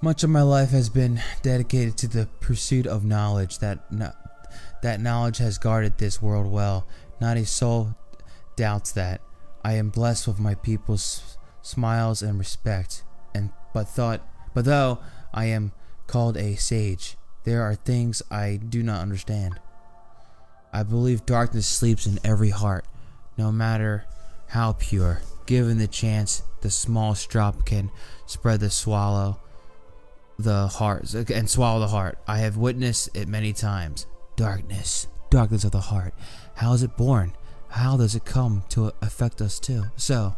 Much of my life has been dedicated to the pursuit of knowledge. That knowledge has guarded this world well. Not a soul doubts that. I am blessed with my people's smiles and respect. But though I am called a sage, there are things I do not understand. I believe darkness sleeps in every heart, no matter how pure. Given the chance, the smallest drop can spread the swallow the heart and swallow the heart. I have witnessed it many times. Darkness of the heart. How is it born? How does it come to affect us too? So,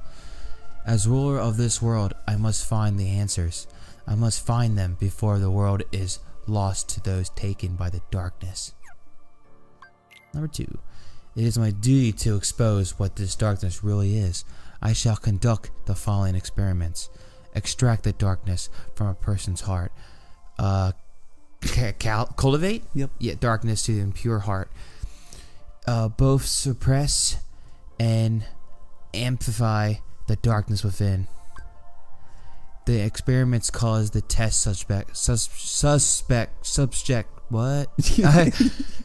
as ruler of this world, I must find the answers. I must find them before the world is lost to those taken by the darkness. Number 2. It is my duty to expose what this darkness really is. I shall conduct the following experiments. Extract the darkness from a person's heart. Cultivate? Yep. Yeah, darkness to the impure heart. Both suppress and amplify the darkness within. The experiments cause the test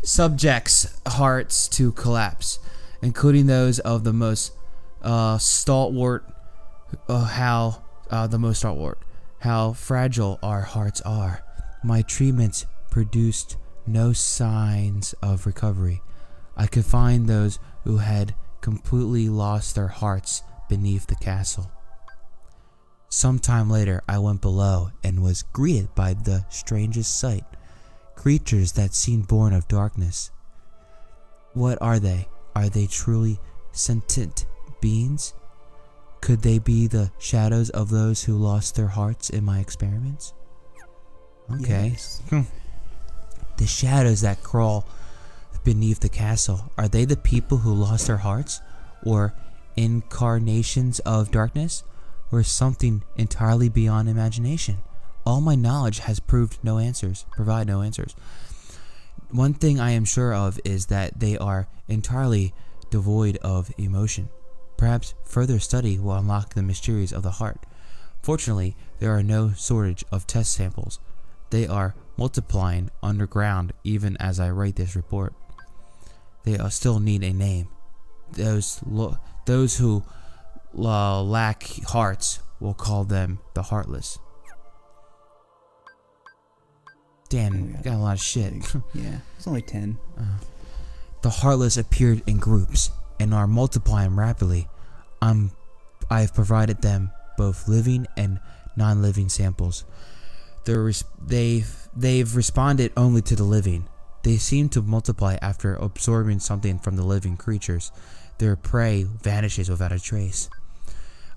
subjects' hearts to collapse, including those of the most stalwart. How fragile our hearts are. My treatments produced no signs of recovery. I could find those who had completely lost their hearts beneath the castle. Some time later, I went below and was greeted by the strangest sight. Creatures that seemed born of darkness. What are they? Are they truly sentient beings? Could they be the shadows of those who lost their hearts in my experiments? Okay. Yes. The shadows that crawl beneath the castle, are they the people who lost their hearts? Or incarnations of darkness? Or something entirely beyond imagination? All my knowledge has provide no answers. One thing I am sure of is that they are entirely devoid of emotion. Perhaps further study will unlock the mysteries of the heart. Fortunately, there are no shortage of test samples. They are multiplying underground even as I write this report. They still need a name. Those who lack hearts will call them the heartless. Damn, got a lot of shit. Yeah, it's only 10. The heartless appeared in groups and are multiplying rapidly. I've provided them both living and non-living samples. They've responded only to the living. They seem to multiply after absorbing something from the living creatures. Their prey vanishes without a trace.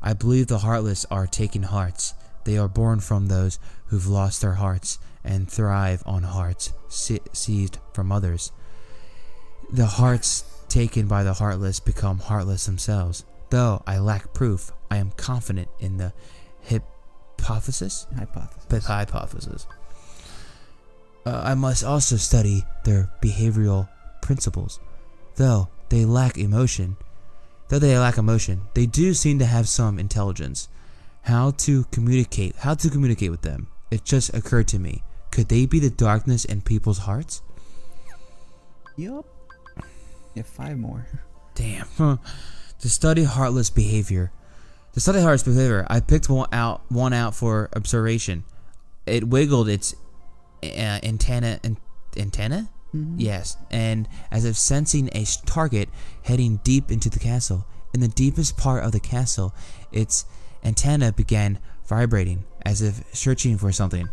I believe the heartless are taking hearts. They are born from those who've lost their hearts and thrive on hearts seized from others. The hearts taken by the heartless become heartless themselves. Though I lack proof, I am confident in the hypothesis. I must also study their behavioral principles. Though they lack emotion, they do seem to have some intelligence. How to communicate with them? It just occurred to me. Could they be the darkness in people's hearts? Yup. You have 5 more. Damn. To study heartless behavior. I picked one out for observation. It wiggled its antenna? Mm-hmm. Yes, and as if sensing a target heading deep into the castle. In the deepest part of the castle, its antenna began vibrating, as if searching for something.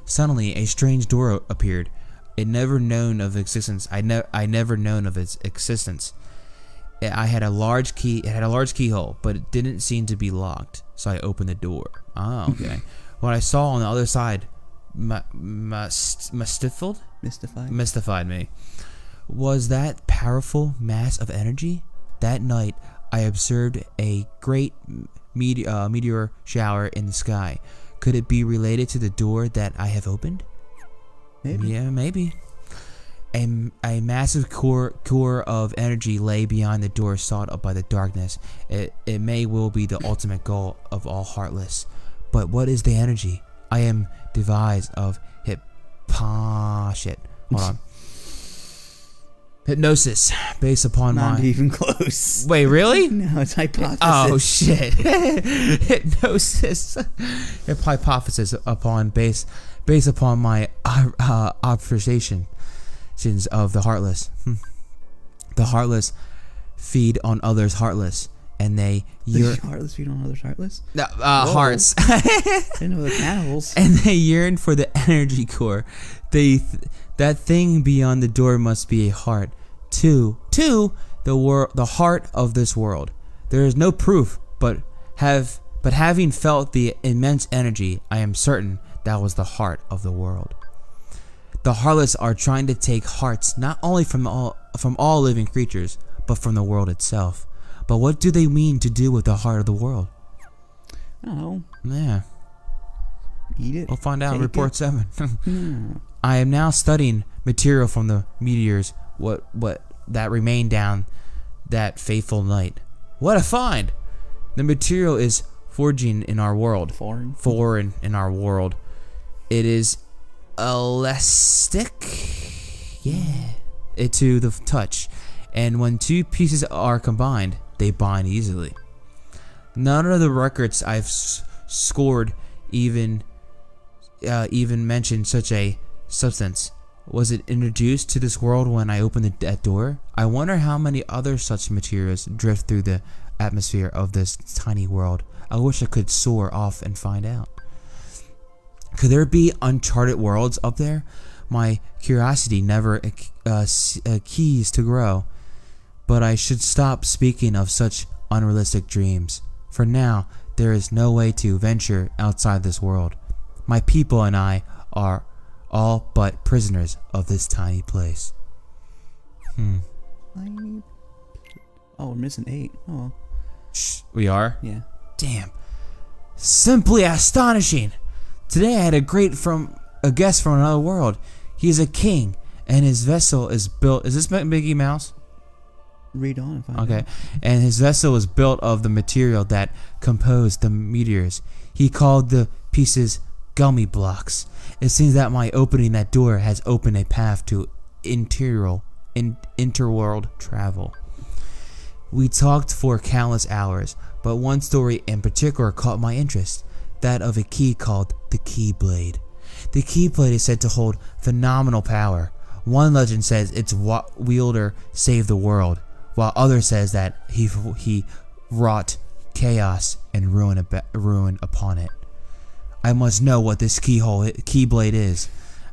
Suddenly, a strange door appeared. I never known of existence. It had a large keyhole, but it didn't seem to be locked. So I opened the door. Oh, okay. What I saw on the other side mystified me. Was that powerful mass of energy? That night, I observed a great meteor shower in the sky. Could it be related to the door that I have opened? Maybe. Yeah, maybe. A massive core of energy lay beyond the door sought up by the darkness. It may well be the ultimate goal of all heartless. But what is the energy? I am devised of shit. Hold on. Hypnosis, based upon Not my. even close. Wait, really? No, it's hypothesis. Oh shit! Hypnosis, hypothesis based upon my observations of the heartless. The heartless feed on others heartless, and they The heartless feed on others heartless? hearts. I didn't know the cannibals. And they yearn for the energy core. That thing beyond the door must be a heart. The heart of this world. There is no proof, but having felt the immense energy, I am certain that was the heart of the world. The heartless are trying to take hearts not only from all living creatures, but from the world itself. But what do they mean to do with the heart of the world? I don't know. Yeah. Eat it. We'll find out in Take Report it. 7. No. I am now studying material from the meteors what that remained down that fateful night. What a find! The material is forging in our world. Foreign in our world. It is elastic. Yeah. It to the touch. And when two pieces are combined, they bind easily. None of the records I've scored even mention such a substance. Was it introduced to this world when I opened that door? I wonder how many other such materials drift through the atmosphere of this tiny world. I wish I could soar off and find out. Could there be uncharted worlds up there? My curiosity never ceases to grow. But I should stop speaking of such unrealistic dreams. For now, there is no way to venture outside this world. My people and I are all but prisoners of this tiny place. Oh, we're missing 8. Oh, well. Shh, we are? Yeah. Damn. Simply astonishing. Today I had a guest from another world. He is a king, and his vessel is built. Is this Mickey Mouse? Read on and find Okay. out. And his vessel was built of the material that composed the meteors. He called the pieces gummy blocks. It seems that my opening that door has opened a path to interworld travel. We talked for countless hours, but one story in particular caught my interest, that of a key called the Keyblade. The Keyblade is said to hold phenomenal power. One legend says its wielder saved the world, while others says that he wrought chaos and ruin upon it. I must know what this Keyblade is.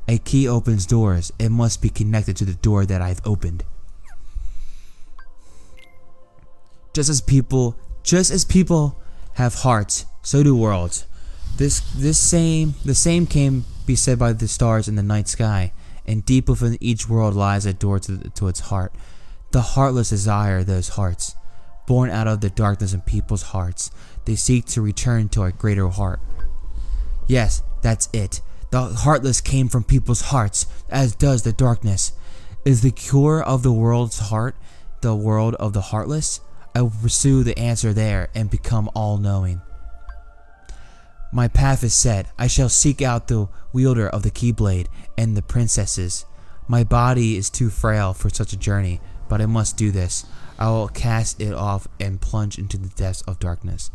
A key opens doors. It must be connected to the door that I've opened. Just as people have hearts, so do worlds. The same can be said by the stars in the night sky, and deep within each world lies a door to its heart. The heartless desire those hearts. Born out of the darkness in people's hearts, they seek to return to a greater heart. Yes, that's it. The heartless came from people's hearts, as does the darkness. Is the cure of the world's heart the world of the heartless? I will pursue the answer there and become all-knowing. My path is set. I shall seek out the wielder of the Keyblade and the princesses. My body is too frail for such a journey, but I must do this. I will cast it off and plunge into the depths of darkness.